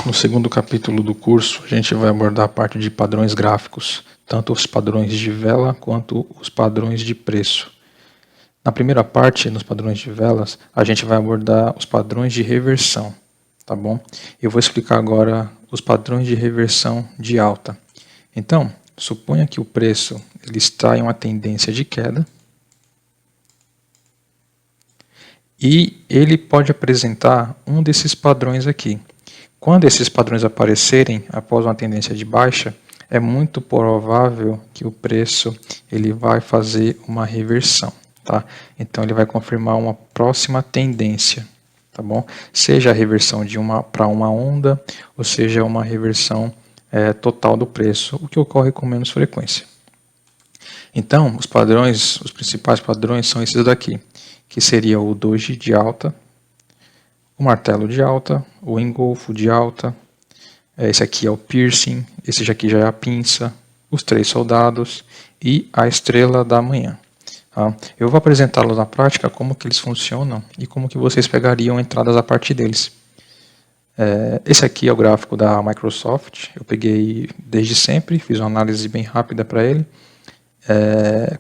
No segundo capítulo do curso, a gente vai abordar a parte de padrões gráficos, tanto os padrões de vela quanto os padrões de preço. Na primeira parte, nos padrões de velas, a gente vai abordar os padrões de reversão, tá bom? Eu vou explicar agora os padrões de reversão de alta. Então, suponha que o preço ele está em uma tendência de queda e ele pode apresentar um desses padrões aqui. Quando esses padrões aparecerem após uma tendência de baixa, é muito provável que o preço ele vai fazer uma reversão, tá? Então ele vai confirmar uma próxima tendência, tá bom? Seja a reversão de uma para uma onda, ou seja uma reversão total do preço, o que ocorre com menos frequência. Então, os principais padrões são esses daqui, que seria o doji de alta, o martelo de alta, o engolfo de alta, esse aqui é o piercing, esse aqui já é a pinça, os três soldados e a estrela da manhã. Tá? Eu vou apresentá-los na prática como que eles funcionam e como que vocês pegariam entradas a partir deles. Esse aqui é o gráfico da Microsoft, eu peguei desde sempre, fiz uma análise bem rápida para ele.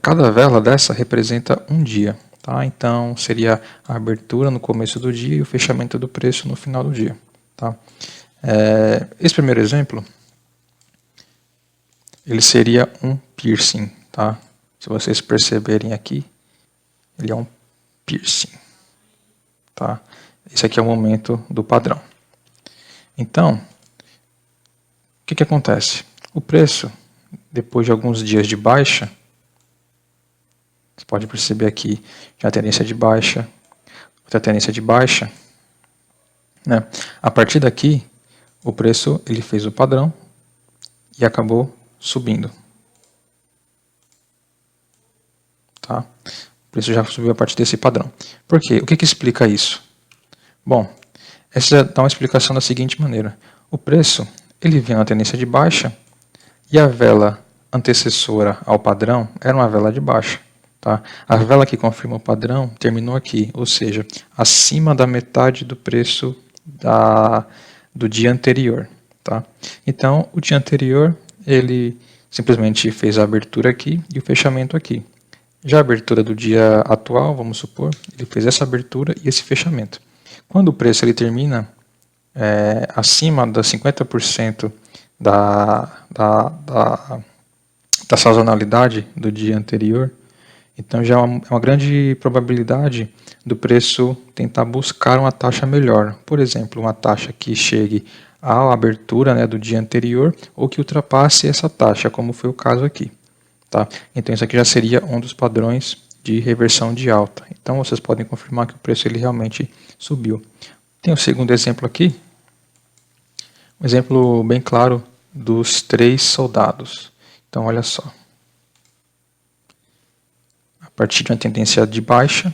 Cada vela dessa representa um dia. Tá? Então, seria a abertura no começo do dia e o fechamento do preço no final do dia. Tá? Esse primeiro exemplo, ele seria um piercing. Tá? Se vocês perceberem aqui, ele é um piercing. Tá? Esse aqui é o momento do padrão. Então, o que acontece? O preço, depois de alguns dias de baixa, você pode perceber aqui já a tendência de baixa, outra tendência de baixa. Né? A partir daqui, o preço ele fez o padrão e acabou subindo. Tá? O preço já subiu a partir desse padrão. Por quê? O que explica isso? Bom, essa dá uma explicação da seguinte maneira. O preço ele vem na tendência de baixa e a vela antecessora ao padrão era uma vela de baixa. Tá? A vela que confirma o padrão terminou aqui, ou seja, acima da metade do preço do dia anterior. Tá? Então, o dia anterior, ele simplesmente fez a abertura aqui e o fechamento aqui. Já a abertura do dia atual, vamos supor, ele fez essa abertura e esse fechamento. Quando o preço ele termina acima das 50% da sazonalidade do dia anterior, então já é uma grande probabilidade do preço tentar buscar uma taxa melhor. Por exemplo, uma taxa que chegue à abertura do dia anterior ou que ultrapasse essa taxa, como foi o caso aqui. Tá? Então isso aqui já seria um dos padrões de reversão de alta. Então vocês podem confirmar que o preço ele realmente subiu. Tem o segundo exemplo aqui, um exemplo bem claro dos três soldados. Então olha só. A partir de uma tendência de baixa,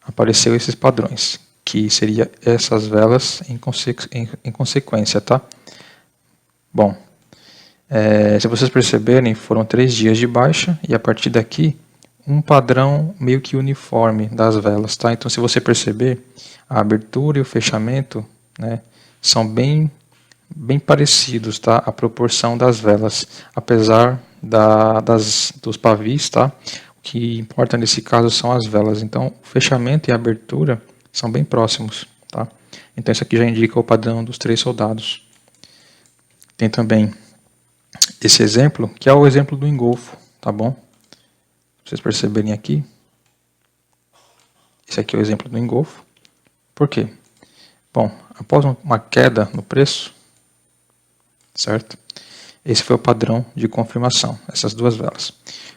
apareceu esses padrões, que seria essas velas em consequência, tá? Bom, se vocês perceberem, foram 3 dias de baixa e a partir daqui, um padrão meio que uniforme das velas, tá? Então, se você perceber, a abertura e o fechamento, né, são bem parecidos, tá? A proporção das velas, apesar dos pavis, tá? O que importa nesse caso são as velas. Então, o fechamento e a abertura são bem próximos, tá? Então, isso aqui já indica o padrão dos três soldados. Tem também esse exemplo, que é o exemplo do engolfo, tá bom? Pra vocês perceberem aqui. Esse aqui é o exemplo do engolfo. Por quê? Bom, após uma queda no preço, certo? Esse foi o padrão de confirmação, essas duas velas.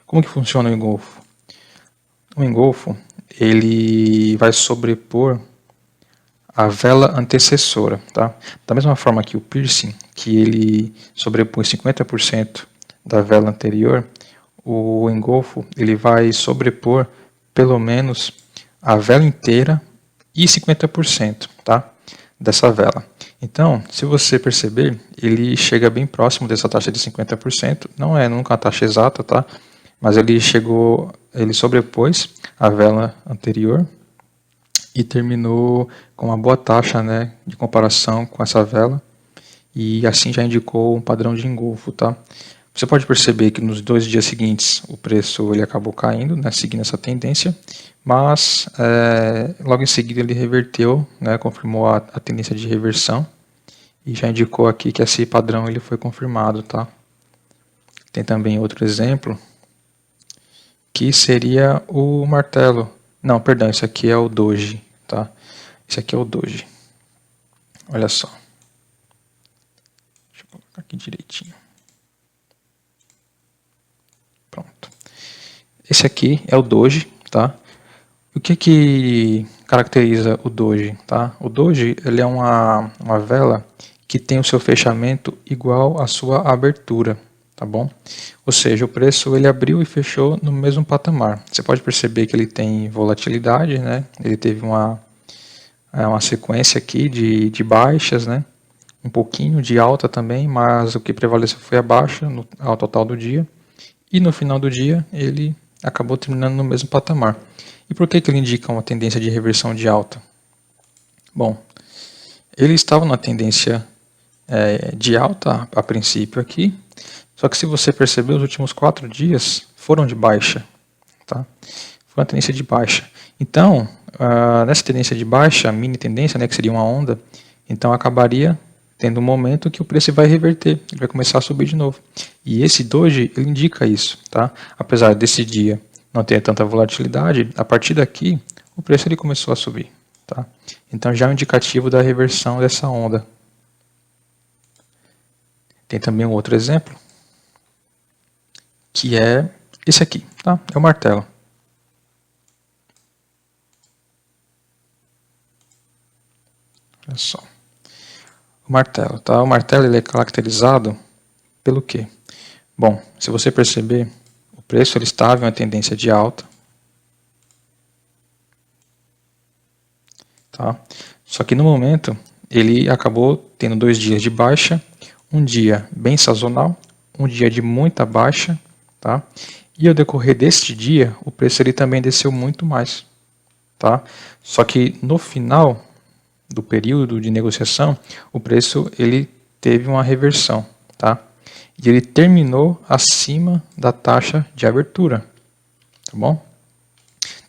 Como que funciona o engolfo? O engolfo, ele vai sobrepor a vela antecessora, tá? Da mesma forma que o piercing, que ele sobrepõe 50% da vela anterior, o engolfo ele vai sobrepor pelo menos a vela inteira e 50%, tá? Dessa vela. Então, se você perceber, ele chega bem próximo dessa taxa de 50%, não é nunca a taxa exata, tá? Mas ele sobrepôs a vela anterior e terminou com uma boa taxa, né, de comparação com essa vela e assim já indicou um padrão de engolfo, tá? Você pode perceber que nos 2 dias seguintes o preço ele acabou caindo, né, seguindo essa tendência, mas logo em seguida ele reverteu, né, confirmou a tendência de reversão e já indicou aqui que esse padrão ele foi confirmado, tá? Tem também outro exemplo que seria o martelo. Não, perdão, isso aqui é o doji, tá? Esse aqui é o doji. Olha só. Deixa eu colocar aqui direitinho. Pronto. Esse aqui é o doji, tá? O que caracteriza o doji, tá? O doji ele é uma vela que tem o seu fechamento igual à sua abertura, tá bom? Ou seja, o preço ele abriu e fechou no mesmo patamar. Você pode perceber que ele tem volatilidade, né? Ele teve uma sequência aqui de baixas, né? Um pouquinho de alta também, mas o que prevaleceu foi a baixa ao total do dia. E no final do dia ele acabou terminando no mesmo patamar. E por que ele indica uma tendência de reversão de alta? Bom, ele estava na tendência de alta a princípio aqui, só que se você perceber, os últimos 4 dias foram de baixa, tá? Foi uma tendência de baixa. Então, nessa tendência de baixa, mini tendência, né, que seria uma onda, então acabaria tendo um momento que o preço vai reverter, ele vai começar a subir de novo. E esse doji, ele indica isso, tá? Apesar desse dia não ter tanta volatilidade, a partir daqui, o preço ele começou a subir, tá? Então já é um indicativo da reversão dessa onda. Tem também um outro exemplo, que é esse aqui, tá? É o martelo. Olha só. O martelo, tá? O martelo ele é caracterizado pelo quê? Bom, se você perceber, o preço ele estava em uma tendência de alta, tá? Só que no momento ele acabou tendo 2 dias de baixa, um dia bem sazonal, um dia de muita baixa, tá? E ao decorrer deste dia, o preço ele também desceu muito mais, tá? Só que no final do período de negociação, o preço ele teve uma reversão, tá? E ele terminou acima da taxa de abertura, tá bom?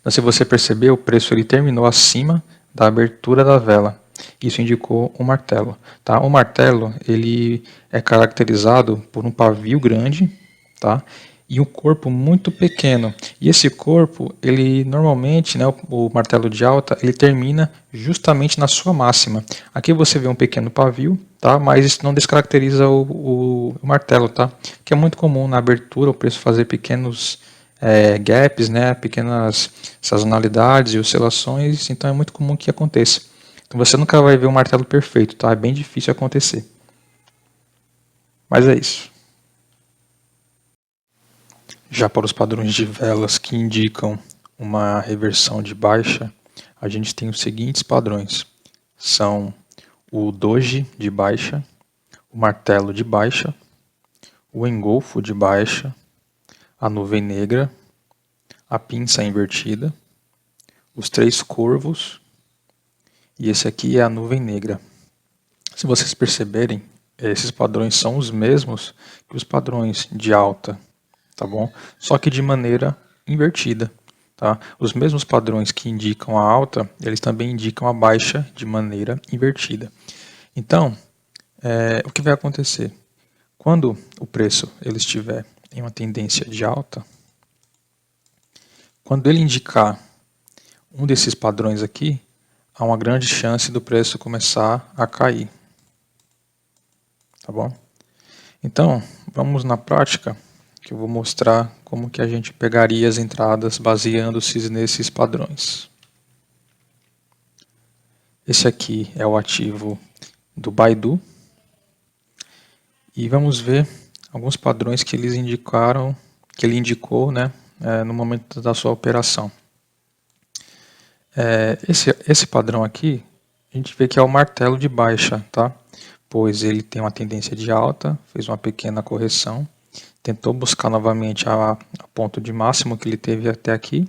Então, se você perceber, o preço ele terminou acima da abertura da vela. Isso indicou um martelo, tá? O martelo ele é caracterizado por um pavio grande, tá? E um corpo muito pequeno. E esse corpo, ele normalmente, né, o martelo de alta, ele termina justamente na sua máxima. Aqui você vê um pequeno pavio, tá? Mas isso não descaracteriza o martelo, tá? Que é muito comum na abertura o preço fazer pequenos gaps, né, pequenas sazonalidades e oscilações, então é muito comum que aconteça. Então você nunca vai ver um martelo perfeito, tá? É bem difícil acontecer. Mas é isso. Já para os padrões de velas que indicam uma reversão de baixa, a gente tem os seguintes padrões. São o doji de baixa, o martelo de baixa, o engolfo de baixa, a nuvem negra, a pinça invertida, os 3 corvos e esse aqui é a nuvem negra. Se vocês perceberem, esses padrões são os mesmos que os padrões de alta, tá bom? Só que de maneira invertida, tá? Os mesmos padrões que indicam a alta, eles também indicam a baixa de maneira invertida. Então, o que vai acontecer? Quando o preço ele estiver em uma tendência de alta, quando ele indicar um desses padrões aqui, há uma grande chance do preço começar a cair. Tá bom? Então, vamos na prática, que eu vou mostrar como que a gente pegaria as entradas baseando-se nesses padrões. Esse aqui é o ativo do Baidu. E vamos ver alguns padrões que eles indicaram, que ele indicou, né, no momento da sua operação. Esse padrão aqui, a gente vê que é o martelo de baixa, tá? Pois ele tem uma tendência de alta, fez uma pequena correção, tentou buscar novamente a ponto de máximo que ele teve até aqui,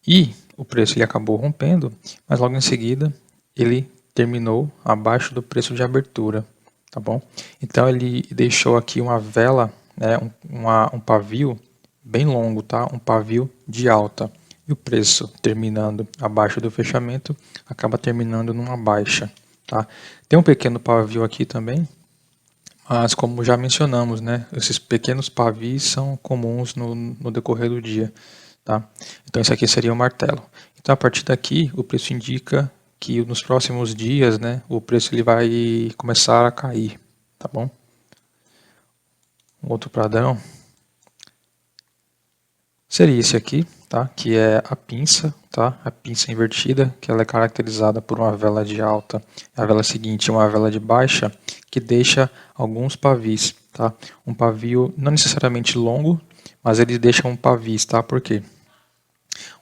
e o preço ele acabou rompendo, mas logo em seguida ele terminou abaixo do preço de abertura. tá bom? Então ele deixou aqui uma vela, né, um pavio bem longo, tá? Um pavio de alta. E o preço terminando abaixo do fechamento acaba terminando numa baixa, tá? Tem um pequeno pavio aqui também, mas como já mencionamos, né, esses pequenos pavis são comuns no decorrer do dia, tá? Então esse aqui seria o martelo. Então a partir daqui o preço indica que nos próximos dias, né, o preço ele vai começar a cair, tá bom? Um outro padrão seria esse aqui, tá? Que é a pinça, tá? A pinça invertida, que ela é caracterizada por uma vela de alta, a vela seguinte é uma vela de baixa, que deixa alguns pavis, tá? Um pavio não necessariamente longo, mas ele deixa um pavis, tá? Por quê?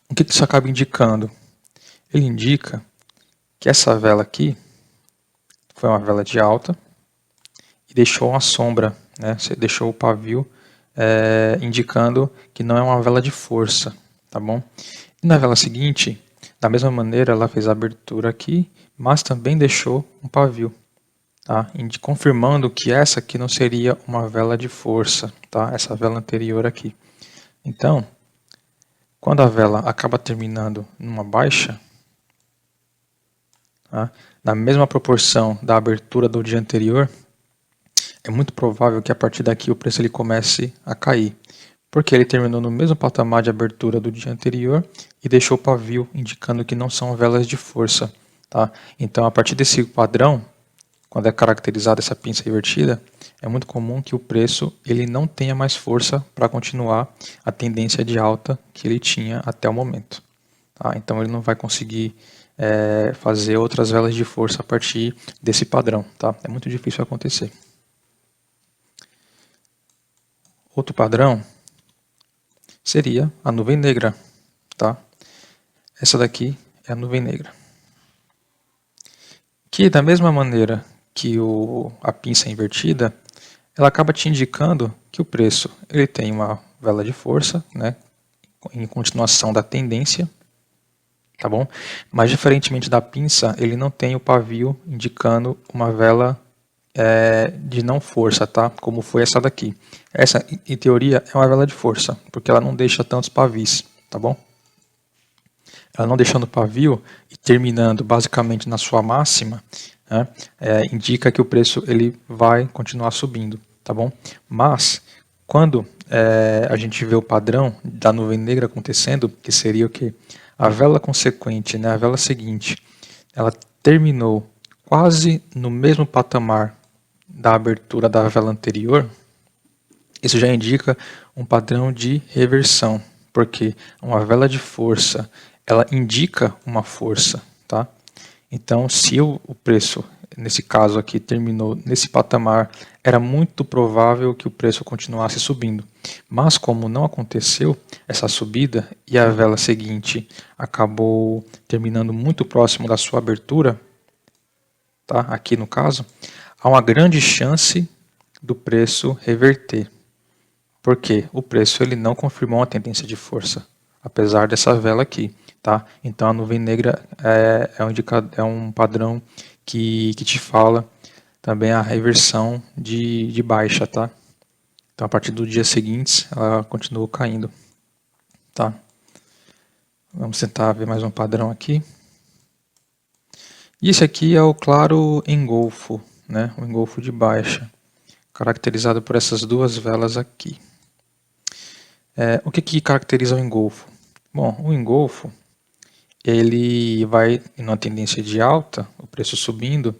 O que isso acaba indicando? Ele indica que essa vela aqui foi uma vela de alta e deixou uma sombra, né? Você deixou o pavio indicando que não é uma vela de força, tá bom? E na vela seguinte, da mesma maneira, ela fez a abertura aqui, mas também deixou um pavio, tá? Confirmando que essa aqui não seria uma vela de força, tá? Essa vela anterior aqui. Então, quando a vela acaba terminando numa baixa, tá? Na mesma proporção da abertura do dia anterior, é muito provável que a partir daqui o preço ele comece a cair, porque ele terminou no mesmo patamar de abertura do dia anterior e deixou o pavio indicando que não são velas de força, tá? Então, a partir desse padrão, quando é caracterizada essa pinça invertida, é muito comum que o preço ele não tenha mais força para continuar a tendência de alta que ele tinha até o momento, tá? Então, ele não vai conseguir fazer outras velas de força a partir desse padrão, tá? É muito difícil acontecer. Outro padrão seria a nuvem negra, tá? Essa daqui é a nuvem negra. Que da mesma maneira que a pinça invertida, ela acaba te indicando que o preço ele tem uma vela de força, né? Em continuação da tendência, tá bom? Mas diferentemente da pinça, ele não tem o pavio indicando uma vela de não força, tá? Como foi essa daqui. Essa, em teoria, é uma vela de força, porque ela não deixa tantos pavis, tá bom? Ela não deixando pavio e terminando basicamente na sua máxima, né, indica que o preço ele vai continuar subindo, tá bom? Mas quando a gente vê o padrão da nuvem negra acontecendo, que seria o que? A vela consequente, né, a vela seguinte, ela terminou quase no mesmo patamar da abertura da vela anterior, isso já indica um padrão de reversão, porque uma vela de força, ela indica uma força, tá? Então, se o preço, nesse caso aqui, terminou nesse patamar, era muito provável que o preço continuasse subindo. Mas como não aconteceu essa subida e a vela seguinte acabou terminando muito próximo da sua abertura, tá? Aqui no caso, há uma grande chance do preço reverter. Porque o preço ele não confirmou a tendência de força, apesar dessa vela aqui, tá? Então a nuvem negra é um padrão que te fala também a reversão de baixa, tá? Então a partir do dia seguinte ela continua caindo, tá? Vamos tentar ver mais um padrão aqui. E esse aqui é o claro engolfo, né? O engolfo de baixa, caracterizado por essas duas velas aqui. O que caracteriza o engolfo? Bom, o engolfo ele vai numa tendência de alta, o preço subindo.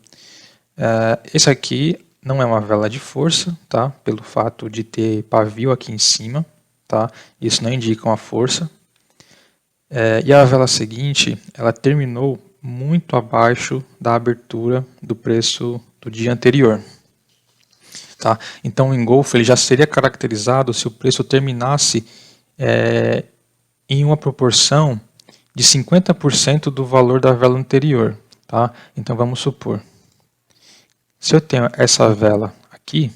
Esse aqui não é uma vela de força, tá? Pelo fato de ter pavio aqui em cima, tá? Isso não indica uma força. E a vela seguinte, ela terminou muito abaixo da abertura do preço do dia anterior. Tá? Então o engolfo ele já seria caracterizado se o preço terminasse em uma proporção de 50% do valor da vela anterior. Tá? Então vamos supor, se eu tenho essa vela aqui,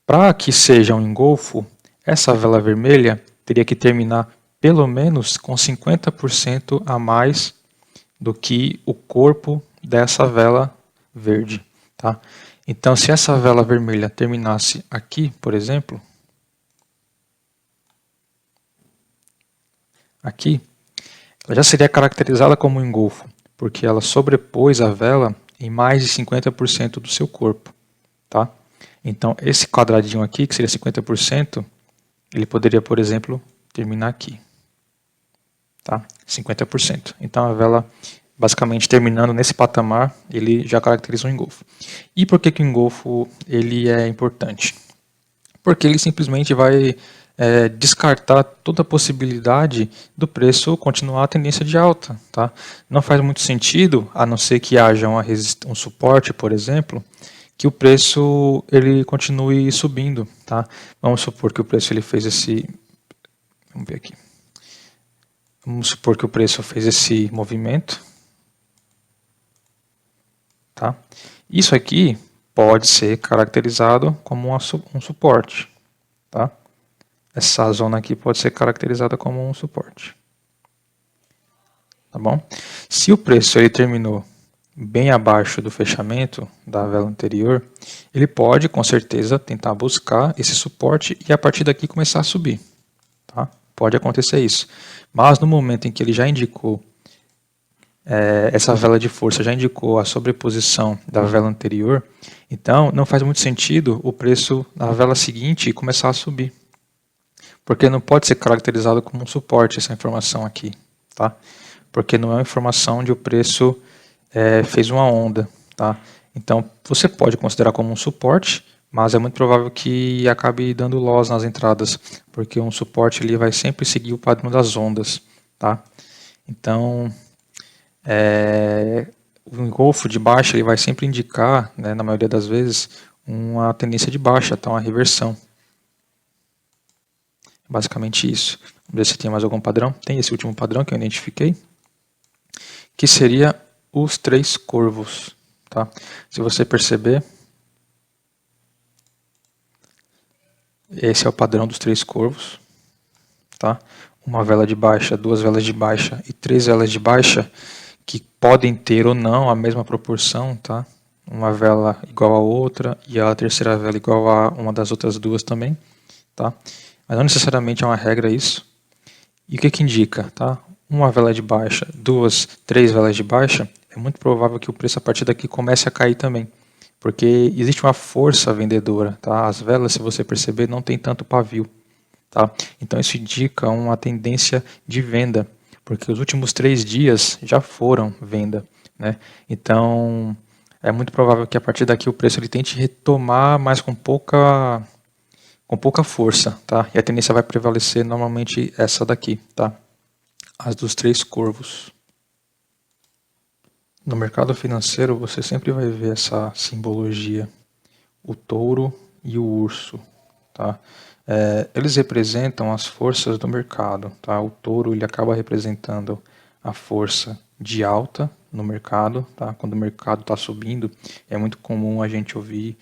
para que seja um engolfo, essa vela vermelha teria que terminar pelo menos com 50% a mais do que o corpo dessa vela verde. Tá? Então, se essa vela vermelha terminasse aqui, por exemplo, aqui, ela já seria caracterizada como um engolfo, porque ela sobrepôs a vela em mais de 50% do seu corpo. Tá? Então, esse quadradinho aqui, que seria 50%, ele poderia, por exemplo, terminar aqui. Tá? 50%. Então, a vela, basicamente, terminando nesse patamar, ele já caracteriza um engolfo. E por que o engolfo ele é importante? Porque ele simplesmente vai descartar toda a possibilidade do preço continuar a tendência de alta. Tá? Não faz muito sentido, a não ser que haja um suporte, por exemplo, que o preço ele continue subindo. Tá? Vamos supor que o preço ele fez esse... Vamos ver aqui. Vamos supor que o preço fez esse movimento. Tá? Isso aqui pode ser caracterizado como um suporte. Tá? Essa zona aqui pode ser caracterizada como um suporte. Tá bom? Se o preço ele terminou bem abaixo do fechamento da vela anterior, ele pode, com certeza, tentar buscar esse suporte e a partir daqui começar a subir. Tá? Pode acontecer isso. Mas no momento em que ele já indicou, essa vela de força já indicou a sobreposição da vela anterior, então não faz muito sentido o preço da vela seguinte começar a subir. Porque não pode ser caracterizado como um suporte essa informação aqui, tá? Porque não é uma informação de o preço fez uma onda, tá? Então, você pode considerar como um suporte, mas é muito provável que acabe dando loss nas entradas, porque um suporte ele vai sempre seguir o padrão das ondas, tá? Então, o engolfo de baixa ele vai sempre indicar, né, na maioria das vezes, uma tendência de baixa, tá? Uma reversão. Basicamente isso. Vamos ver se tem mais algum padrão. Tem esse último padrão que eu identifiquei, que seria os três corvos. Tá? Se você perceber, esse é o padrão dos três corvos. Tá? Uma vela de baixa, duas velas de baixa e três velas de baixa que podem ter ou não a mesma proporção. Tá? Uma vela igual a outra e a terceira vela igual a uma das outras duas também. Tá? Mas não necessariamente é uma regra isso. E o que indica? Tá? Uma vela de baixa, duas, três velas de baixa, é muito provável que o preço a partir daqui comece a cair também. Porque existe uma força vendedora. Tá? As velas, se você perceber, não tem tanto pavio. Tá? Então isso indica uma tendência de venda. Porque os últimos 3 dias já foram venda. Né? Então é muito provável que a partir daqui o preço ele tente retomar, mas com pouca força, tá? E a tendência vai prevalecer normalmente essa daqui, tá? As dos três corvos. No mercado financeiro você sempre vai ver essa simbologia, o touro e o urso, tá? Eles representam as forças do mercado, tá? O touro ele acaba representando a força de alta no mercado, tá? Quando o mercado está subindo, é muito comum a gente ouvir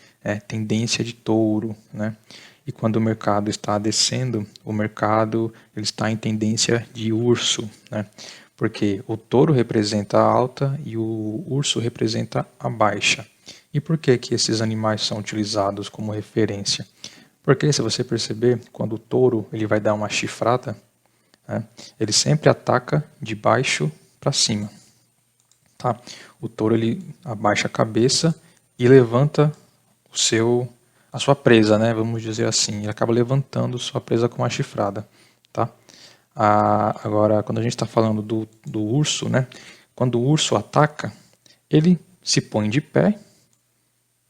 tendência de touro, né? E quando o mercado está descendo, o mercado ele está em tendência de urso, né? Porque o touro representa a alta e o urso representa a baixa. E por que que esses animais são utilizados como referência? Porque se você perceber, quando o touro ele vai dar uma chifrada, né, ele sempre ataca de baixo para cima. Tá? O touro ele abaixa a cabeça e levanta a sua presa, né? Vamos dizer assim. Ele acaba levantando sua presa com uma chifrada. Tá? Agora, quando a gente está falando do urso, né? Quando o urso ataca, ele se põe de pé,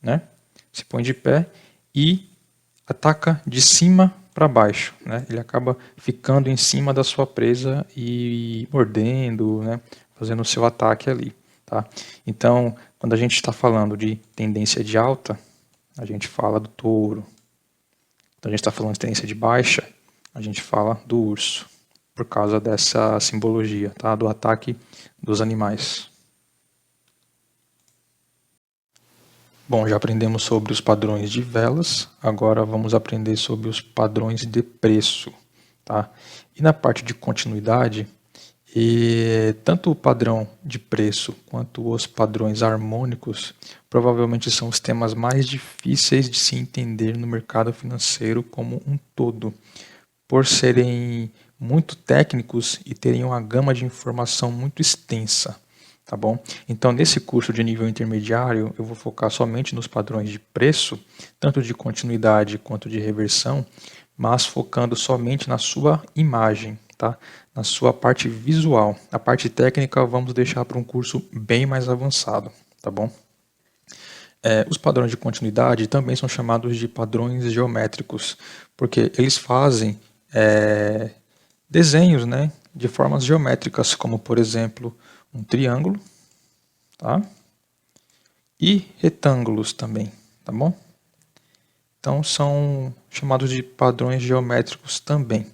né? Se põe de pé e ataca de cima para baixo, né? Ele acaba ficando em cima da sua presa e mordendo, né? Fazendo o seu ataque ali, tá? Então, quando a gente está falando de tendência de alta, a gente fala do touro. Quando a gente está falando de tendência de baixa, a gente fala do urso, por causa dessa simbologia, tá? Do ataque dos animais. Bom, já aprendemos sobre os padrões de velas, agora vamos aprender sobre os padrões de preço. Tá? E na parte de continuidade, E tanto o padrão de preço quanto os padrões harmônicos provavelmente são os temas mais difíceis de se entender no mercado financeiro como um todo, por serem muito técnicos e terem uma gama de informação muito extensa, tá bom? Então, nesse curso de nível intermediário, eu vou focar somente nos padrões de preço, tanto de continuidade quanto de reversão, mas focando somente na sua imagem, tá? Na sua parte visual. A parte técnica vamos deixar para um curso bem mais avançado, tá bom? Os padrões de continuidade também são chamados de padrões geométricos, porque eles fazem desenhos, né, de formas geométricas, como por exemplo um triângulo, tá? E retângulos também, tá bom? Então são chamados de padrões geométricos também.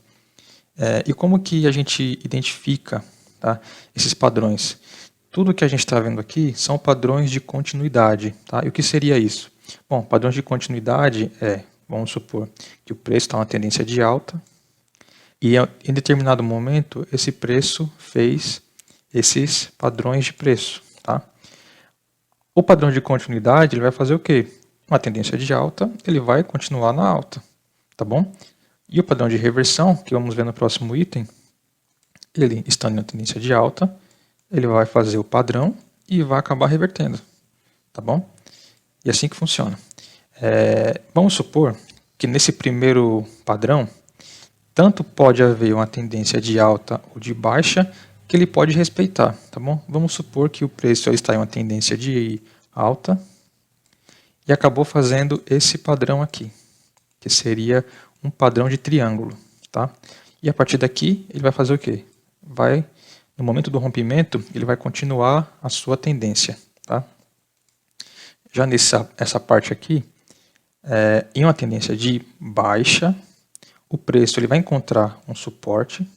E como que a gente identifica, tá, esses padrões? Tudo que a gente está vendo aqui são padrões de continuidade, tá? E o que seria isso? Bom, padrões de continuidade vamos supor que o preço está uma tendência de alta e em determinado momento esse preço fez esses padrões de preço, tá? O padrão de continuidade ele vai fazer o quê? Uma tendência de alta, ele vai continuar na alta, tá bom? E o padrão de reversão, que vamos ver no próximo item, ele estando em tendência de alta, ele vai fazer o padrão e vai acabar revertendo, tá bom? E assim que funciona. Vamos supor que nesse primeiro padrão, tanto pode haver uma tendência de alta ou de baixa, que ele pode respeitar, tá bom? Vamos supor que o preço está em uma tendência de alta e acabou fazendo esse padrão aqui, que seria um padrão de triângulo, tá? E a partir daqui, ele vai fazer o quê? No momento do rompimento, ele vai continuar a sua tendência, tá? Já essa parte aqui, em uma tendência de baixa, o preço ele vai encontrar um suporte,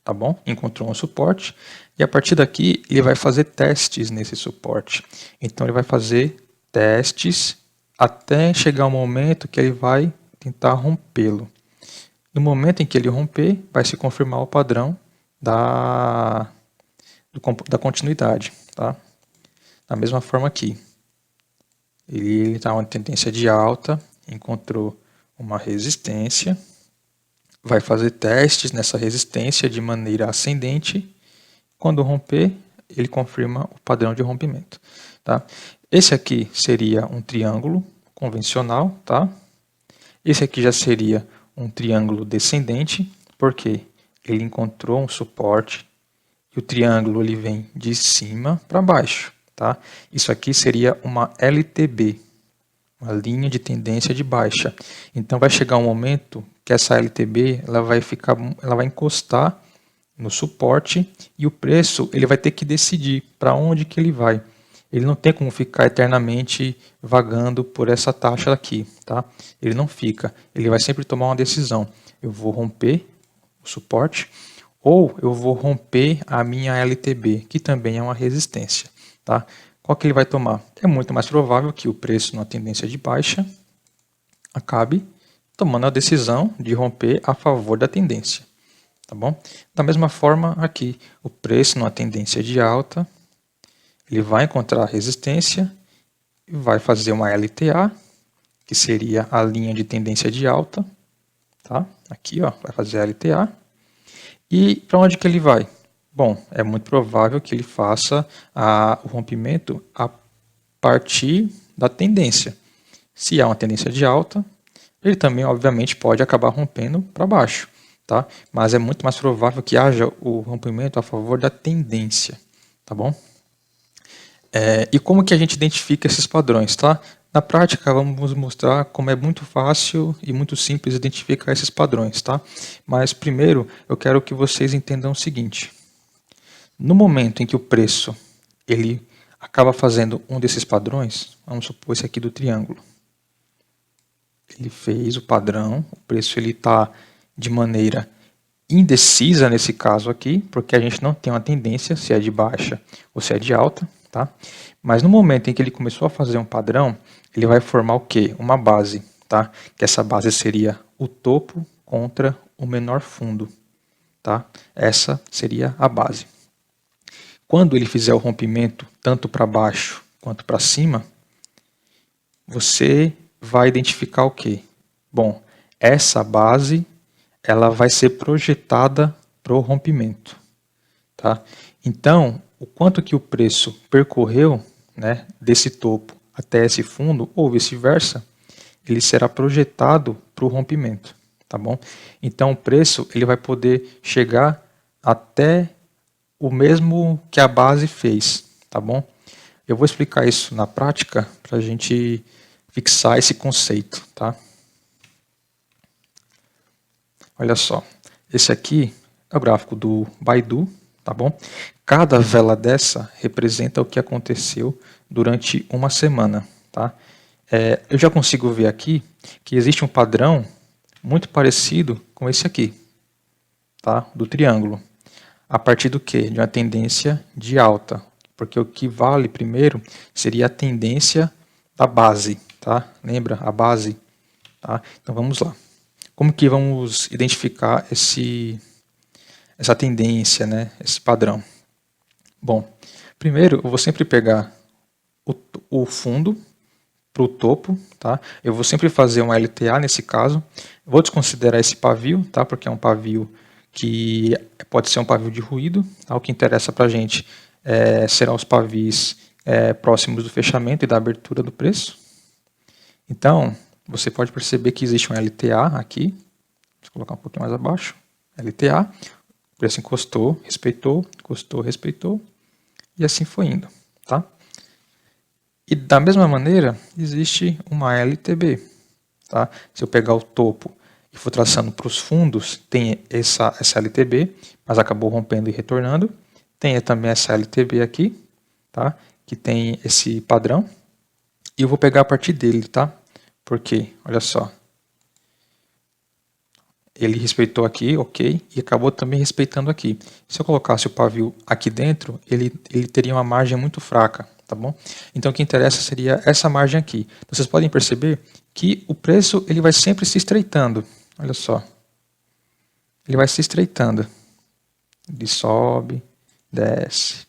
tá bom? Encontrou um suporte, e a partir daqui ele vai fazer testes nesse suporte. Então ele vai fazer testes até chegar um momento que ele vai tentar rompê-lo. No momento em que ele romper, vai se confirmar o padrão da continuidade, tá? Da mesma forma aqui. Ele está uma tendência de alta, encontrou uma resistência, vai fazer testes nessa resistência de maneira ascendente. Quando romper, ele confirma o padrão de rompimento, tá? Esse aqui seria um triângulo convencional, tá? Esse aqui já seria um triângulo descendente, porque ele encontrou um suporte e o triângulo ele vem de cima para baixo, tá? Isso aqui seria uma LTB, uma linha de tendência de baixa. Então vai chegar um momento que essa LTB ela vai encostar no suporte e o preço ele vai ter que decidir para onde que ele vai. Ele não tem como ficar eternamente vagando por essa taxa aqui, tá? Ele não fica, ele vai sempre tomar uma decisão. Eu vou romper o suporte ou eu vou romper a minha LTB, que também é uma resistência, tá? Qual que ele vai tomar? É muito mais provável que o preço numa tendência de baixa acabe tomando a decisão de romper a favor da tendência, tá bom? Da mesma forma aqui, o preço numa tendência de alta, ele vai encontrar a resistência e vai fazer uma LTA, que seria a linha de tendência de alta, tá? Aqui, ó, vai fazer a LTA. E para onde que ele vai? Bom, é muito provável que ele faça o rompimento a partir da tendência. Se há uma tendência de alta, ele também, obviamente, pode acabar rompendo para baixo, tá? Mas é muito mais provável que haja o rompimento a favor da tendência, tá bom? E como que a gente identifica esses padrões, tá? Na prática, vamos mostrar como é muito fácil e muito simples identificar esses padrões, tá? Mas primeiro, eu quero que vocês entendam o seguinte. No momento em que o preço ele acaba fazendo um desses padrões, vamos supor esse aqui do triângulo. Ele fez o padrão, o preço ele está de maneira indecisa nesse caso aqui, porque a gente não tem uma tendência se é de baixa ou se é de alta, tá? Mas no momento em que ele começou a fazer um padrão, ele vai formar o quê? Uma base, tá? Que essa base seria o topo contra o menor fundo, tá? Essa seria a base. Quando ele fizer o rompimento tanto para baixo quanto para cima, você vai identificar o quê? Bom, essa base ela vai ser projetada para o rompimento. Tá? Então, o quanto que o preço percorreu, né, desse topo até esse fundo, ou vice-versa, ele será projetado para o rompimento. Tá bom? Então, o preço ele vai poder chegar até o mesmo que a base fez. Tá bom? Eu vou explicar isso na prática para a gente fixar esse conceito. Tá? Olha só, esse aqui é o gráfico do Baidu, tá bom? Cada vela dessa representa o que aconteceu durante uma semana, tá? Eu já consigo ver aqui que existe um padrão muito parecido com esse aqui, tá? Do triângulo. A partir do quê? De uma tendência de alta, porque o que vale primeiro seria a tendência da base, tá? Lembra? A base, tá? Então vamos lá. Como que vamos identificar essa tendência, né? Esse padrão? Bom, primeiro eu vou sempre pegar o fundo para o topo, tá? Eu vou sempre fazer um LTA nesse caso. Vou desconsiderar esse pavio, tá? Porque é um pavio que pode ser um pavio de ruído. Tá? O que interessa para a gente serão os pavios próximos do fechamento e da abertura do preço. Então, você pode perceber que existe um LTA aqui. Deixa eu colocar um pouquinho mais abaixo. LTA. O preço encostou, respeitou, encostou, respeitou. E assim foi indo. Tá? E da mesma maneira, existe uma LTB. Tá? Se eu pegar o topo e for traçando para os fundos, tem essa LTB, mas acabou rompendo e retornando. Tem também essa LTB aqui, tá? Que tem esse padrão. E eu vou pegar a partir dele, tá? Porque, olha só, ele respeitou aqui, ok, e acabou também respeitando aqui. Se eu colocasse o pavio aqui dentro, ele teria uma margem muito fraca, tá bom? Então o que interessa seria essa margem aqui. Vocês podem perceber que o preço ele vai sempre se estreitando. Olha só. Ele vai se estreitando. Ele sobe, desce,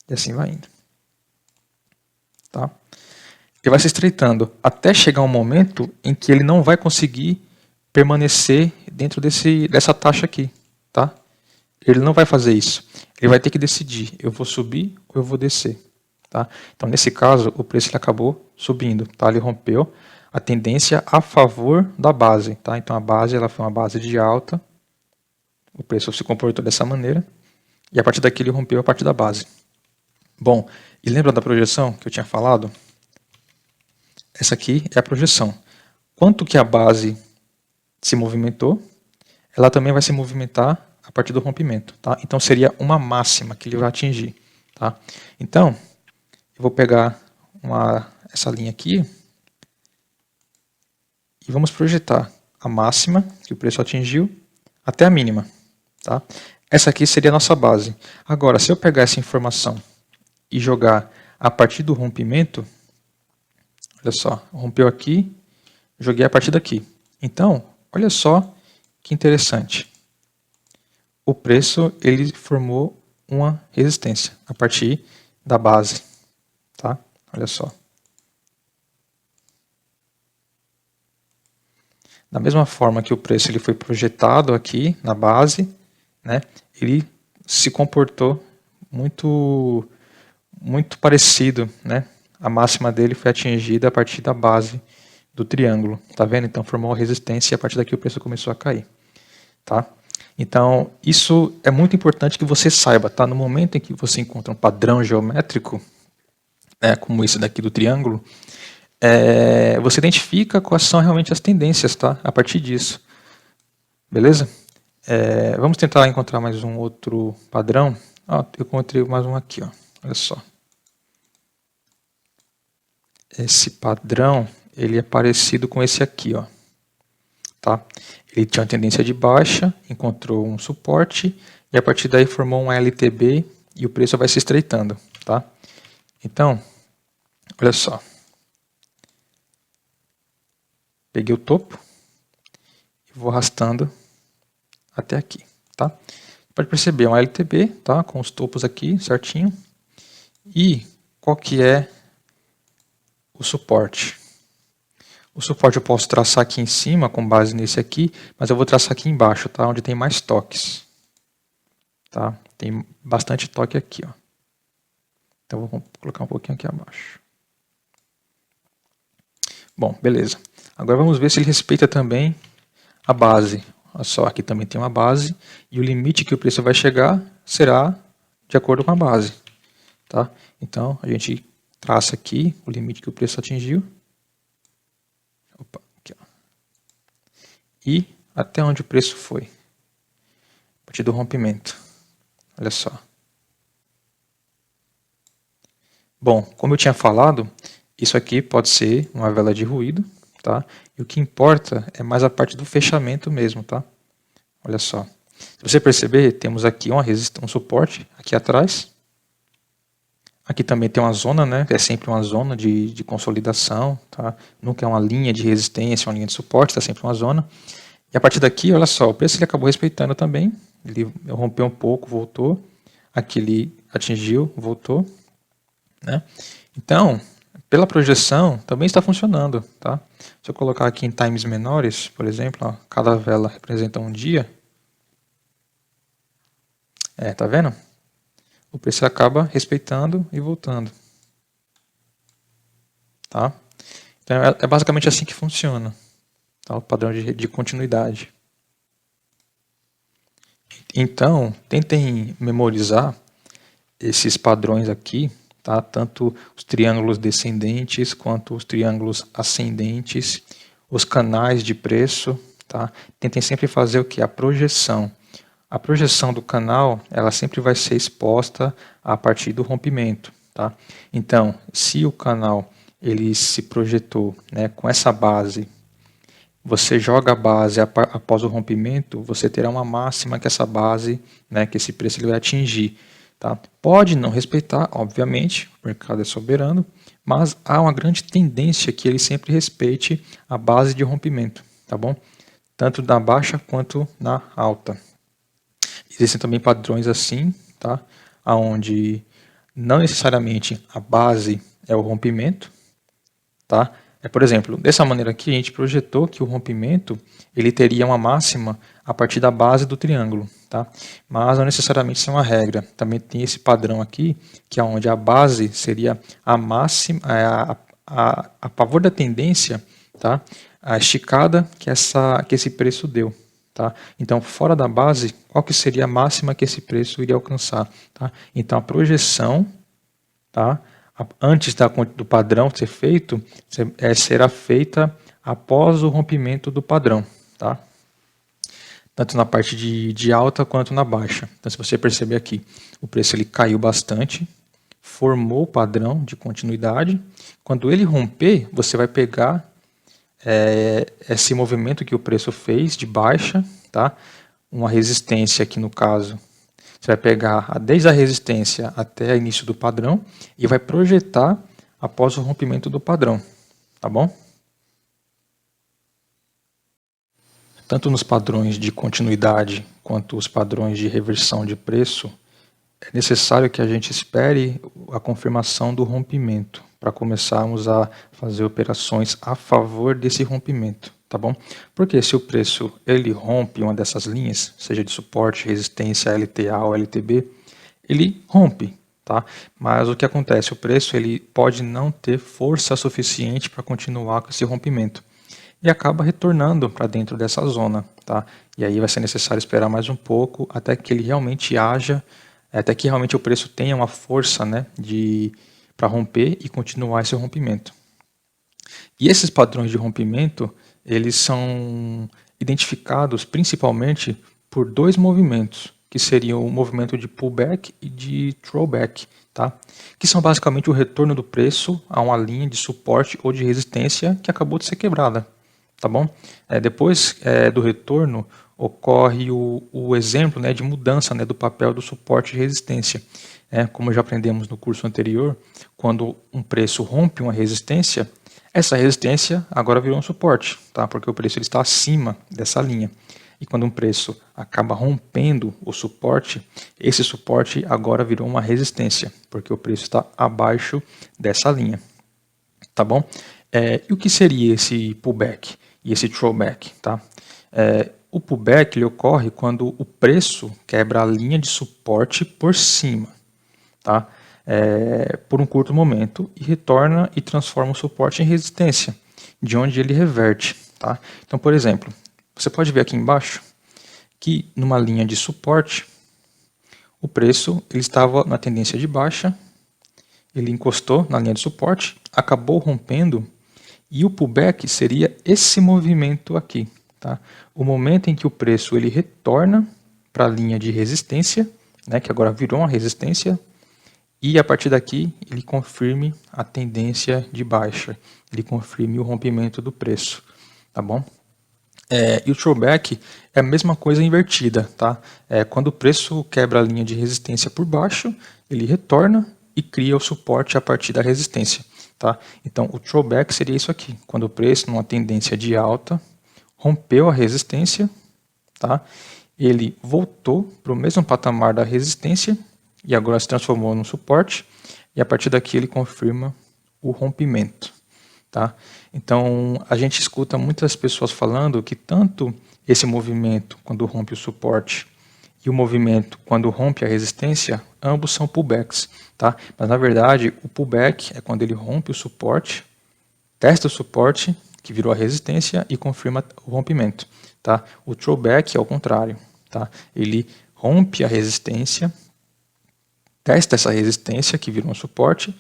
e assim vai indo. Tá? Ele vai se estreitando até chegar um momento em que ele não vai conseguir permanecer dentro dessa taxa aqui. Tá? Ele não vai fazer isso. Ele vai ter que decidir, eu vou subir ou eu vou descer. Tá? Então, nesse caso, o preço ele acabou subindo. Tá? Ele rompeu a tendência a favor da base. Tá? Então, a base ela foi uma base de alta. O preço se comportou dessa maneira. E a partir daqui ele rompeu a parte da base. Bom, e lembra da projeção que eu tinha falado? Essa aqui é a projeção. Quanto que a base se movimentou, ela também vai se movimentar a partir do rompimento. Tá? Então seria uma máxima que ele vai atingir. Tá? Então, eu vou pegar essa linha aqui e vamos projetar a máxima que o preço atingiu até a mínima. Tá? Essa aqui seria a nossa base. Agora, se eu pegar essa informação e jogar a partir do rompimento, olha só, rompeu aqui, joguei a partir daqui. Então, olha só que interessante. O preço ele formou uma resistência a partir da base. Tá? Olha só. Da mesma forma que o preço ele foi projetado aqui na base, né, ele se comportou muito parecido, né? A máxima dele foi atingida a partir da base do triângulo, tá vendo? Então formou uma resistência e a partir daqui o preço começou a cair, tá? Então isso é muito importante que você saiba, tá? No momento em que você encontra um padrão geométrico, né, como esse daqui do triângulo, você identifica quais são realmente as tendências, tá? A partir disso, beleza? Vamos tentar encontrar mais um outro padrão. Eu encontrei mais um aqui, ó. Olha só. Esse padrão ele é parecido com esse aqui, ó. Tá? Ele tinha uma tendência de baixa, encontrou um suporte e a partir daí formou um LTB e o preço vai se estreitando. Tá? Então, olha só. Peguei o topo e vou arrastando até aqui, tá? Pode perceber, é uma LTB, tá? Com os topos aqui certinho. E qual que é o suporte? O suporte eu posso traçar aqui em cima, com base nesse aqui, mas eu vou traçar aqui embaixo, tá? Onde tem mais toques. Tá? Tem bastante toque aqui, ó. Então vou colocar um pouquinho aqui abaixo. Bom, beleza. Agora vamos ver se ele respeita também a base. Olha só, aqui também tem uma base, e o limite que o preço vai chegar será de acordo com a base. Tá? Então a gente traça aqui o limite que o preço atingiu. Opa, aqui, ó. E até onde o preço foi. A partir do rompimento. Olha só. Bom, como eu tinha falado, isso aqui pode ser uma vela de ruído, tá? E o que importa é mais a parte do fechamento mesmo, tá? Olha só. Se você perceber, temos aqui um suporte aqui atrás. Aqui também tem uma zona, né? É sempre uma zona de consolidação, tá? Nunca é uma linha de resistência, uma linha de suporte, está sempre uma zona. E a partir daqui, olha só, o preço ele acabou respeitando também. Ele rompeu um pouco, voltou. Aqui ele atingiu, voltou. Né? Então, pela projeção, também está funcionando. Tá? Se eu colocar aqui em times menores, por exemplo, ó, cada vela representa um dia. Tá vendo? O preço acaba respeitando e voltando. Tá? Então, é basicamente assim que funciona. Tá? O padrão de continuidade. Então, tentem memorizar esses padrões aqui, tá? Tanto os triângulos descendentes quanto os triângulos ascendentes, os canais de preço. Tá? Tentem sempre fazer o que? A projeção. A projeção do canal ela sempre vai ser exposta a partir do rompimento. Tá? Então, se o canal ele se projetou, né, com essa base, você joga a base após o rompimento, você terá uma máxima que essa base, né, que esse preço ele vai atingir. Tá? Pode não respeitar, obviamente, o mercado é soberano, mas há uma grande tendência que ele sempre respeite a base de rompimento, tá bom? Tanto na baixa quanto na alta. Existem também padrões assim, tá? Onde não necessariamente a base é o rompimento, tá? Por exemplo, dessa maneira aqui a gente projetou que o rompimento ele teria uma máxima a partir da base do triângulo, tá? Mas não necessariamente isso é uma regra. Também tem esse padrão aqui, que é onde a base seria a máxima, a favor da tendência, tá? A esticada que esse preço deu. Tá? Então, fora da base, qual que seria a máxima que esse preço iria alcançar? Tá? Então, a projeção, tá? Antes do padrão ser feito, será feita após o rompimento do padrão. Tá? Tanto na parte de alta quanto na baixa. Então, se você perceber aqui, o preço ele caiu bastante, formou o padrão de continuidade. Quando ele romper, você vai pegar esse movimento que o preço fez de baixa, tá? Uma resistência aqui no caso. Você vai pegar desde a resistência até o início do padrão e vai projetar após o rompimento do padrão, tá bom? Tanto nos padrões de continuidade quanto os padrões de reversão de preço, é necessário que a gente espere a confirmação do rompimento para começarmos a fazer operações a favor desse rompimento, tá bom? Porque se o preço ele rompe uma dessas linhas, seja de suporte, resistência, LTA ou LTB, ele rompe, tá? Mas o que acontece? O preço ele pode não ter força suficiente para continuar com esse rompimento e acaba retornando para dentro dessa zona, tá? E aí vai ser necessário esperar mais um pouco até que ele realmente haja, até que realmente o preço tenha uma força, né, para romper e continuar esse rompimento. E esses padrões de rompimento, eles são identificados principalmente por dois movimentos, que seriam o movimento de pullback e de throwback, tá? Que são basicamente o retorno do preço a uma linha de suporte ou de resistência que acabou de ser quebrada, tá bom? Depois do retorno, ocorre o exemplo, né, de mudança, né, do papel do suporte e resistência. Como já aprendemos no curso anterior, quando um preço rompe uma resistência, essa resistência agora virou um suporte, tá? Porque o preço ele está acima dessa linha. E quando um preço acaba rompendo o suporte, esse suporte agora virou uma resistência, porque o preço está abaixo dessa linha. Tá bom? E o que seria esse pullback e esse throwback? Tá? O pullback ele ocorre quando o preço quebra a linha de suporte por cima, tá? Por um curto momento e retorna e transforma o suporte em resistência, de onde ele reverte. Tá? Então, por exemplo, você pode ver aqui embaixo que numa linha de suporte, o preço ele estava na tendência de baixa, ele encostou na linha de suporte, acabou rompendo, e o pullback seria esse movimento aqui. Tá? O momento em que o preço ele retorna para a linha de resistência, né, que agora virou uma resistência, e a partir daqui ele confirme a tendência de baixa, ele confirme o rompimento do preço. Tá bom? E o throwback é a mesma coisa invertida. Tá? Quando o preço quebra a linha de resistência por baixo, ele retorna e cria o suporte a partir da resistência. Tá? Então, o throwback seria isso aqui, quando o preço, numa tendência de alta, rompeu a resistência, tá? Ele voltou para o mesmo patamar da resistência e agora se transformou num suporte, e a partir daqui ele confirma o rompimento. Tá? Então, a gente escuta muitas pessoas falando que tanto esse movimento, quando rompe o suporte, e o movimento, quando rompe a resistência, ambos são pullbacks. Tá? Mas, na verdade, o pullback é quando ele rompe o suporte, testa o suporte, que virou a resistência, e confirma o rompimento. Tá? O throwback é o contrário. Tá? Ele rompe a resistência, testa essa resistência, que virou um suporte,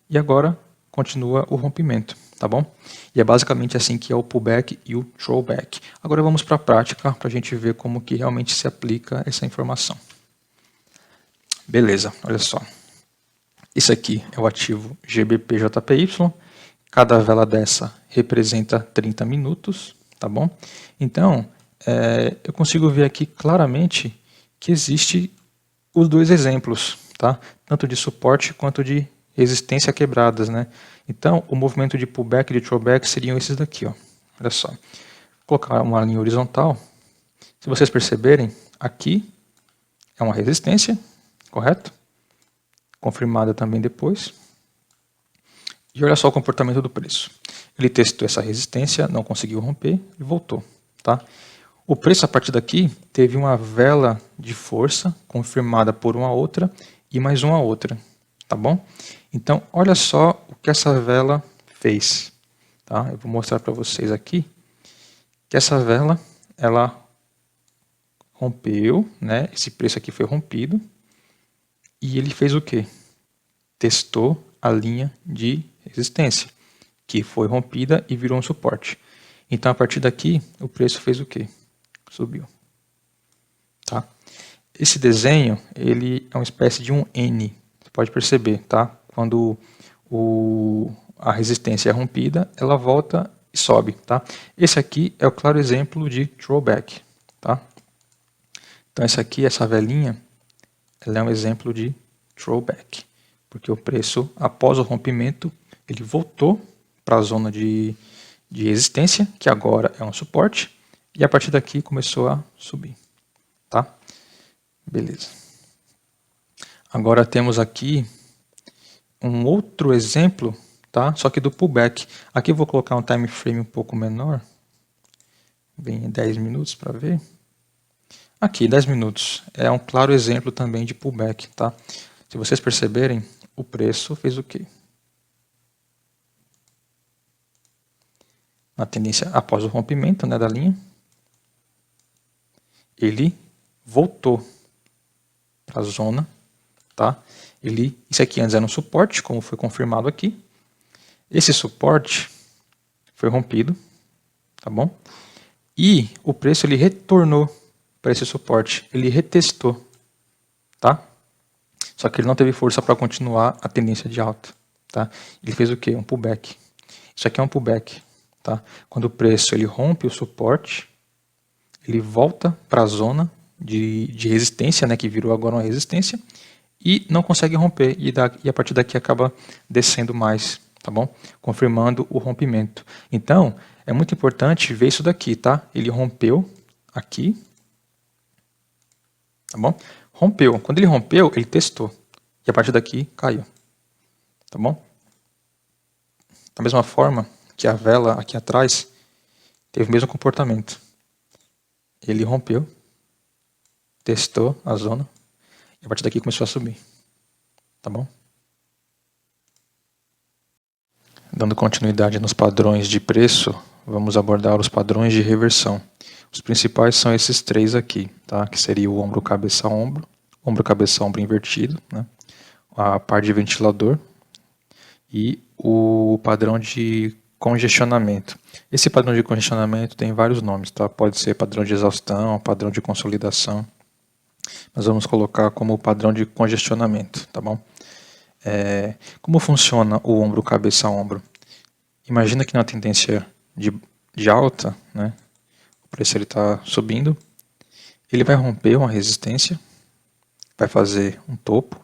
e agora continua o rompimento. Tá bom? E é basicamente assim que é o pullback e o throwback. Agora vamos para a prática, para a gente ver como que realmente se aplica essa informação. Beleza, olha só. Esse aqui é o ativo GBPJPY. Cada vela dessa representa 30 minutos, tá bom? Então, eu consigo ver aqui claramente que existe os dois exemplos, tá? Tanto de suporte quanto de resistência quebradas, né? Então, o movimento de pullback e de throwback seriam esses daqui, ó. Olha só. Vou colocar uma linha horizontal. Se vocês perceberem, aqui é uma resistência, correto? Confirmada também depois. E olha só o comportamento do preço. Ele testou essa resistência, não conseguiu romper e voltou, tá? O preço a partir daqui teve uma vela de força confirmada por uma outra e mais uma outra, tá bom? Então, olha só o que essa vela fez. Tá? Eu vou mostrar para vocês aqui que essa vela, ela rompeu, né? Esse preço aqui foi rompido, e ele fez o quê? Testou a linha de resistência, que foi rompida e virou um suporte. Então, a partir daqui, o preço fez o quê? Subiu. Tá? Esse desenho, ele é uma espécie de um N, você pode perceber, tá? Quando a resistência é rompida, ela volta e sobe. Tá? Esse aqui é o claro exemplo de throwback. Tá? Então, essa velinha, ela é um exemplo de throwback, porque o preço, após o rompimento, ele voltou para a zona de resistência, que agora é um suporte, e a partir daqui começou a subir. Tá? Beleza. Agora temos aqui um outro exemplo, tá? Só que do pullback. Aqui eu vou colocar um time frame um pouco menor, bem 10 minutos para ver. Aqui, 10 minutos. É um claro exemplo também de pullback, tá? Se vocês perceberem, o preço fez o quê? Na tendência após o rompimento, né, da linha, ele voltou para a zona, tá? Isso aqui antes era um suporte, como foi confirmado aqui. Esse suporte foi rompido, tá bom? E o preço ele retornou para esse suporte, ele retestou, tá? Só que ele não teve força para continuar a tendência de alta, tá? Ele fez o quê? Um pullback. Isso aqui é um pullback, tá? Quando o preço ele rompe o suporte, ele volta para a zona de resistência, né, que virou agora uma resistência, e não consegue romper, e a partir daqui acaba descendo mais, tá bom? Confirmando o rompimento. Então, é muito importante ver isso daqui, tá? Ele rompeu aqui, tá bom? Rompeu. Quando ele rompeu, ele testou. E a partir daqui, caiu. Tá bom? Da mesma forma que a vela aqui atrás teve o mesmo comportamento. Ele rompeu, testou a zona, e a partir daqui começou a subir. Tá bom? Dando continuidade nos padrões de preço, vamos abordar os padrões de reversão. Os principais são esses três aqui, tá? Que seria o ombro, cabeça, ombro invertido, né? A par de ventilador e o padrão de congestionamento. Esse padrão de congestionamento tem vários nomes, tá? Pode ser padrão de exaustão, padrão de consolidação. Nós vamos colocar como padrão de congestionamento, tá bom? Como funciona o ombro, cabeça, ombro? Imagina que na tendência de alta, né? O preço está subindo, ele vai romper uma resistência, vai fazer um topo,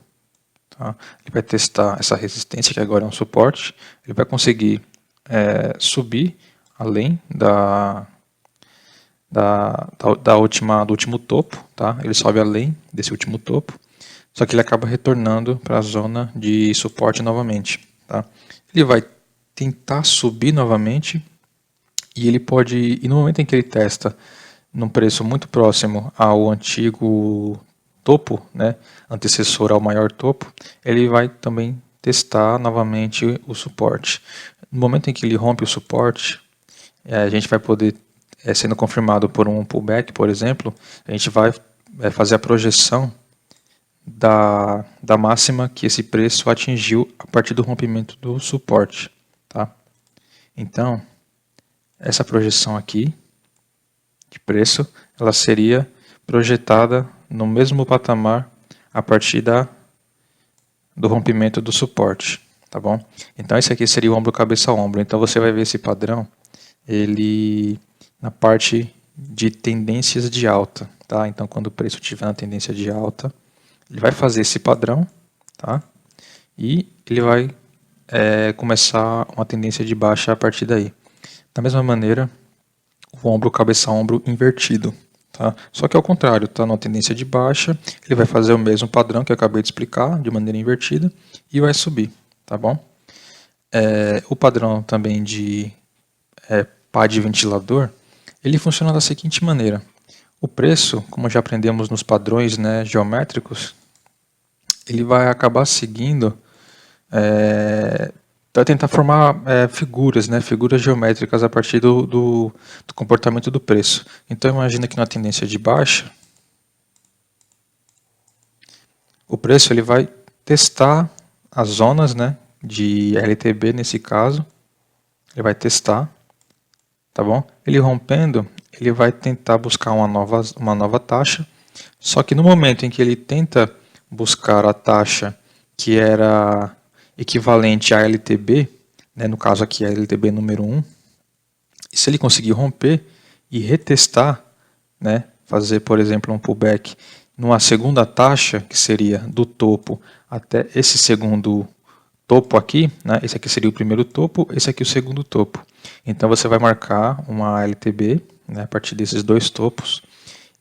tá? Ele vai testar essa resistência, que agora é um suporte, ele vai conseguir subir além do último topo, tá? Ele sobe além desse último topo, só que ele acaba retornando para a zona de suporte novamente, tá? Ele vai tentar subir novamente e ele pode, e no momento em que ele testa num preço muito próximo ao antigo topo, né, antecessor ao maior topo, ele vai também testar novamente o suporte. No momento em que ele rompe o suporte, a gente vai poder, sendo confirmado por um pullback, por exemplo, a gente vai fazer a projeção da máxima que esse preço atingiu a partir do rompimento do suporte. Tá? Então, essa projeção aqui de preço, ela seria projetada no mesmo patamar a partir do rompimento do suporte, tá bom? Então esse aqui seria o ombro, cabeça, ombro. Então você vai ver esse padrão, ele na parte de tendências de alta, tá? Então quando o preço estiver na tendência de alta, ele vai fazer esse padrão, tá? E ele vai começar uma tendência de baixa a partir daí. Da mesma maneira, o ombro, cabeça, ombro invertido. Tá? Só que ao contrário, está numa tendência de baixa, ele vai fazer o mesmo padrão que eu acabei de explicar, de maneira invertida, e vai subir. Tá bom? O padrão também de pá de ventilador, ele funciona da seguinte maneira. O preço, como já aprendemos nos padrões, né, geométricos, ele vai acabar seguindo, vai tentar formar figuras, né, figuras geométricas a partir do comportamento do preço. Então imagina que na tendência de baixa, o preço ele vai testar as zonas, né, de LTB nesse caso, ele vai testar, tá bom? Ele rompendo, ele vai tentar buscar uma nova taxa, só que no momento em que ele tenta buscar a taxa que era equivalente à LTB, né, no caso aqui a LTB número 1, e se ele conseguir romper e retestar, né, fazer por exemplo um pullback numa segunda taxa, que seria do topo até esse segundo topo aqui, né, esse aqui seria o primeiro topo, esse aqui o segundo topo. Então você vai marcar uma LTB, né, a partir desses dois topos,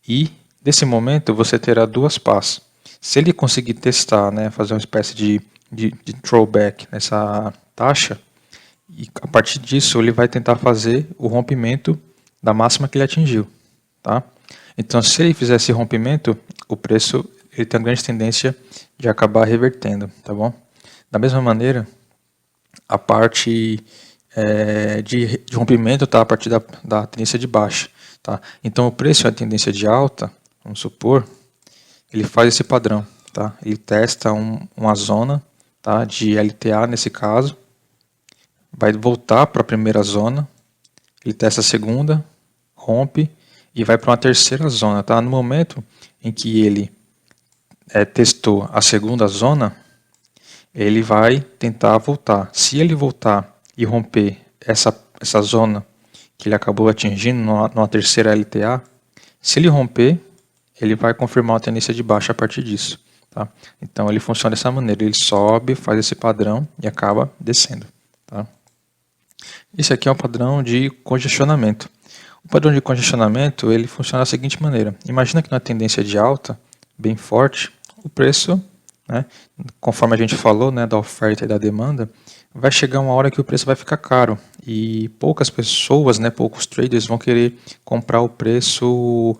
e nesse momento você terá duas pás. Se ele conseguir testar, né, fazer uma espécie de throwback nessa taxa, e a partir disso ele vai tentar fazer o rompimento da máxima que ele atingiu. Tá? Então se ele fizer esse rompimento, o preço ele tem uma grande tendência de acabar revertendo. Tá bom? Da mesma maneira, a parte de rompimento está a partir da tendência de baixa. Tá? Então o preço é a tendência de alta, vamos supor, ele faz esse padrão. Tá? Ele testa uma zona, tá, de LTA nesse caso, vai voltar para a primeira zona, ele testa a segunda, rompe e vai para uma terceira zona. Tá? No momento em que ele testou a segunda zona, ele vai tentar voltar. Se ele voltar e romper essa zona que ele acabou atingindo numa terceira LTA, se ele romper, ele vai confirmar a tendência de baixa a partir disso. Tá? Então ele funciona dessa maneira, ele sobe, faz esse padrão e acaba descendo. Tá? Esse aqui é o padrão de congestionamento. O padrão de congestionamento ele funciona da seguinte maneira. Imagina que na tendência de alta, bem forte, o preço, né, conforme a gente falou, né, da oferta e da demanda, vai chegar uma hora que o preço vai ficar caro e poucas pessoas, né, poucos traders vão querer comprar o preço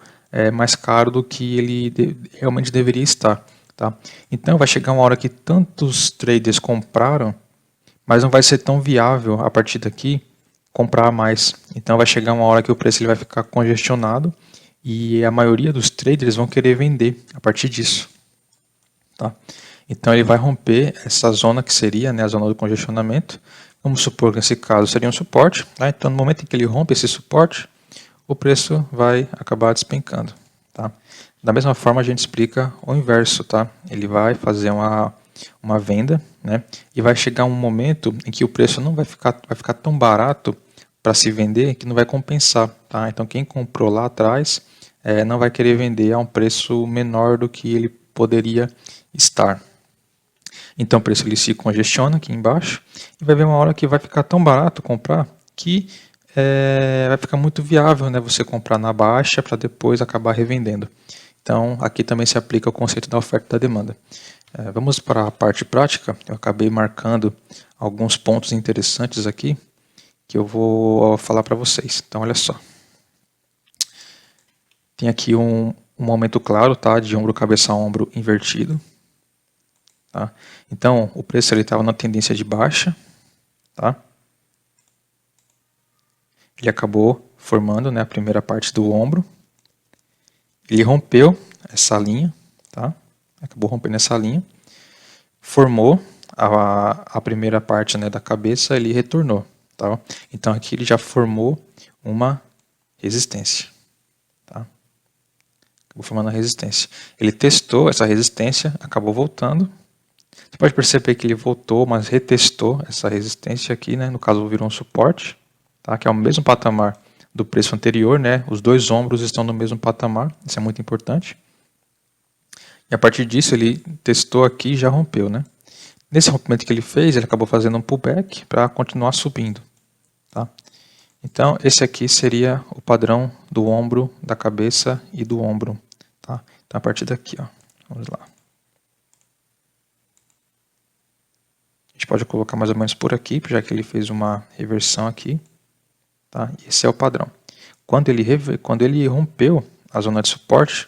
mais caro do que ele realmente deveria estar. Tá? Então vai chegar uma hora que tantos traders compraram, mas não vai ser tão viável a partir daqui comprar mais. Então vai chegar uma hora que o preço ele vai ficar congestionado e a maioria dos traders vão querer vender a partir disso. Tá? Então ele vai romper essa zona que seria, né, a zona do congestionamento. Vamos supor que nesse caso seria um suporte. Tá? Então no momento em que ele rompe esse suporte, o preço vai acabar despencando. Tá? Da mesma forma a gente explica o inverso. Tá? Ele vai fazer uma venda, né, e vai chegar um momento em que o preço não vai ficar tão barato para se vender que não vai compensar. Tá? Então quem comprou lá atrás não vai querer vender a um preço menor do que ele poderia estar. Então o preço ele se congestiona aqui embaixo e vai ver uma hora que vai ficar tão barato comprar que vai ficar muito viável, né, você comprar na baixa para depois acabar revendendo. Então aqui também se aplica o conceito da oferta e da demanda. Vamos para a parte prática. Eu acabei marcando alguns pontos interessantes aqui que eu vou falar para vocês. Então olha só. Tem aqui um momento claro, tá, de ombro, cabeça, ombro invertido. Tá? Então, o preço estava na tendência de baixa. Tá? Ele acabou formando, né, a primeira parte do ombro. Ele rompeu essa linha. Tá? Acabou rompendo essa linha. Formou a primeira parte, né, da cabeça, ele retornou. Tá? Então, aqui ele já formou uma resistência. Tá? Acabou formando a resistência. Ele testou essa resistência, acabou voltando. Você pode perceber que ele voltou, mas retestou essa resistência aqui, né? No caso virou um suporte, tá? Que é o mesmo patamar do preço anterior, né? Os dois ombros estão no mesmo patamar, isso é muito importante. E a partir disso ele testou aqui e já rompeu, né? Nesse rompimento que ele fez, ele acabou fazendo um pullback para continuar subindo, tá? Então esse aqui seria o padrão do ombro, da cabeça e do ombro, tá? Então a partir daqui, ó, vamos lá. A gente pode colocar mais ou menos por aqui, já que ele fez uma reversão aqui. Tá? Esse é o padrão. Quando ele rompeu a zona de suporte,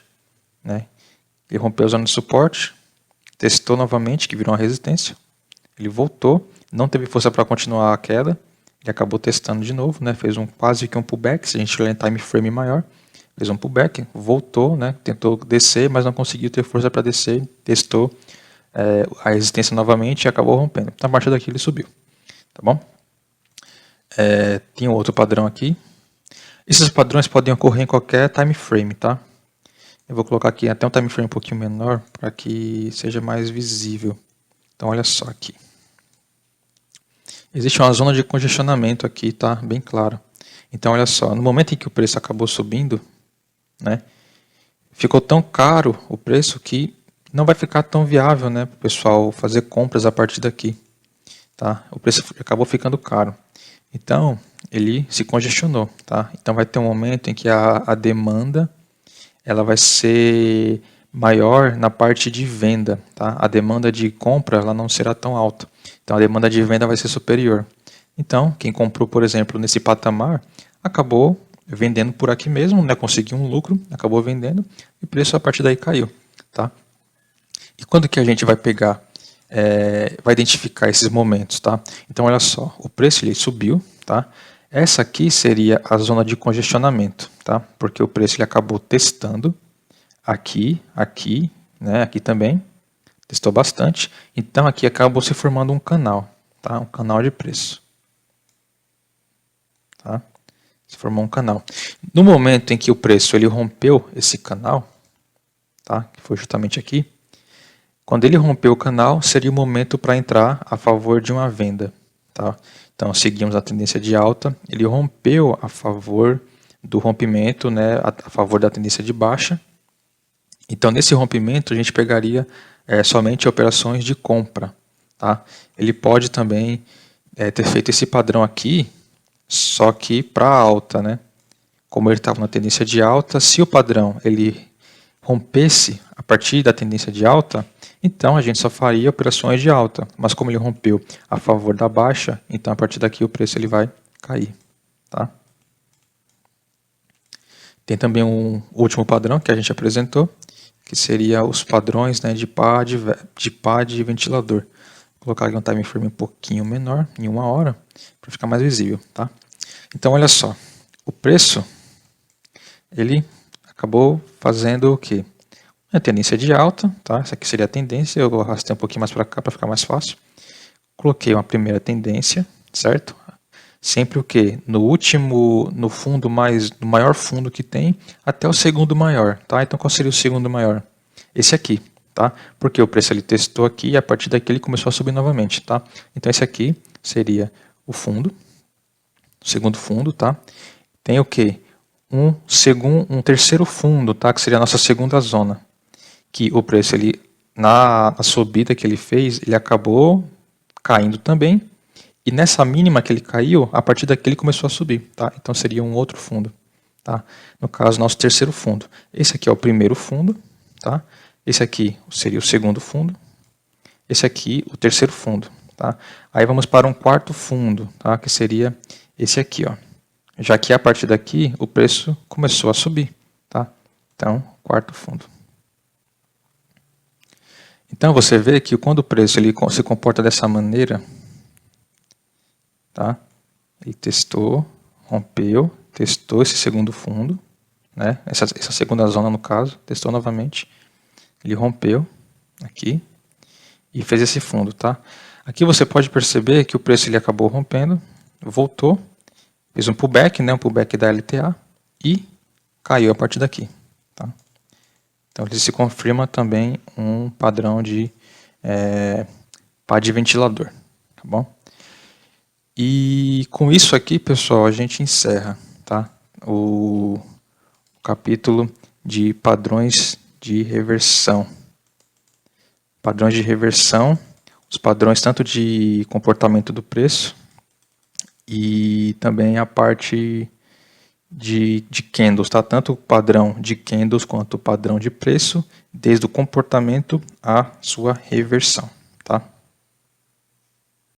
né? Ele rompeu a zona de suporte, testou novamente, que virou uma resistência. Ele voltou, não teve força para continuar a queda. Ele acabou testando de novo, né? Fez quase que um pullback. Se a gente olhar em time frame maior, fez um pullback, voltou, né? Tentou descer, mas não conseguiu ter força para descer. Testou a resistência novamente e acabou rompendo. Então, a partir daqui ele subiu. Tá bom? Tem um outro padrão aqui. Esses padrões podem ocorrer em qualquer time frame, tá? Eu vou colocar aqui até um time frame um pouquinho menor para que seja mais visível. Então, olha só aqui. Existe uma zona de congestionamento aqui, tá? Bem claro. Então, olha só. No momento em que o preço acabou subindo, né? Ficou tão caro o preço que não vai ficar tão viável, né, para o pessoal fazer compras a partir daqui. Tá? O preço acabou ficando caro. Então, ele se congestionou. Tá? Então, vai ter um momento em que a demanda ela vai ser maior na parte de venda. Tá? A demanda de compra ela não será tão alta. Então, a demanda de venda vai ser superior. Então, quem comprou, por exemplo, nesse patamar, acabou vendendo por aqui mesmo, né? Conseguiu um lucro, acabou vendendo e o preço a partir daí caiu. Tá? E quando que a gente vai pegar, vai identificar esses momentos, tá? Então, olha só, o preço ele subiu, tá? Essa aqui seria a zona de congestionamento, tá? Porque o preço ele acabou testando aqui, né? Aqui também, testou bastante. Então, aqui acabou se formando um canal, tá? Um canal de preço, tá? Se formou um canal. No momento em que o preço ele rompeu esse canal, tá? Que foi justamente aqui. Quando ele rompeu o canal, seria o momento para entrar a favor de uma venda. Tá? Então, seguimos a tendência de alta, ele rompeu a favor do rompimento, né, a favor da tendência de baixa. Então, nesse rompimento, a gente pegaria somente operações de compra. Tá? Ele pode também ter feito esse padrão aqui, só que para alta. Né? Como ele estava na tendência de alta, se o padrão ele rompesse a partir da tendência de alta, então a gente só faria operações de alta. Mas como ele rompeu a favor da baixa, então a partir daqui o preço ele vai cair. Tá? Tem também um último padrão que a gente apresentou, que seria os padrões, né, de pá de ventilador. Vou colocar aqui um time frame um pouquinho menor, em 1 hora, para ficar mais visível. Tá? Então olha só, o preço ele acabou fazendo o quê? A tendência de alta, tá? Essa aqui seria a tendência, eu arrastei um pouquinho mais para cá para ficar mais fácil. Coloquei uma primeira tendência, certo? Sempre o quê? No fundo no maior fundo que tem, até o segundo maior, tá? Então qual seria o segundo maior? Esse aqui, tá? Porque o preço ele testou aqui e a partir daqui ele começou a subir novamente, tá? Então esse aqui seria o fundo, o segundo fundo, tá? Tem o quê? Um terceiro fundo, tá? Que seria a nossa segunda zona. Que o preço, ele, na subida que ele fez, ele acabou caindo também. E nessa mínima que ele caiu, a partir daqui ele começou a subir. Tá? Então seria um outro fundo. Tá? No caso, nosso terceiro fundo. Esse aqui é o primeiro fundo. Tá? Esse aqui seria o segundo fundo. Esse aqui, o terceiro fundo. Tá? Aí vamos para um quarto fundo, tá? Que seria esse aqui, ó. Já que a partir daqui o preço começou a subir, tá? Então, quarto fundo. Então você vê que quando o preço ele se comporta dessa maneira, tá? Ele testou, rompeu, testou esse segundo fundo, né? Essa segunda zona no caso, testou novamente, ele rompeu aqui e fez esse fundo, tá? Aqui você pode perceber que o preço ele acabou rompendo, voltou, fez um pullback, né, um pullback da LTA e caiu a partir daqui. Tá? Então ele se confirma também um padrão de pá de ventilador. Tá bom? E com isso aqui, pessoal, a gente encerra, tá? O capítulo de padrões de reversão. Padrões de reversão, os padrões tanto de comportamento do preço e também a parte de candles, tá? Tanto o padrão de candles quanto o padrão de preço, desde o comportamento à sua reversão.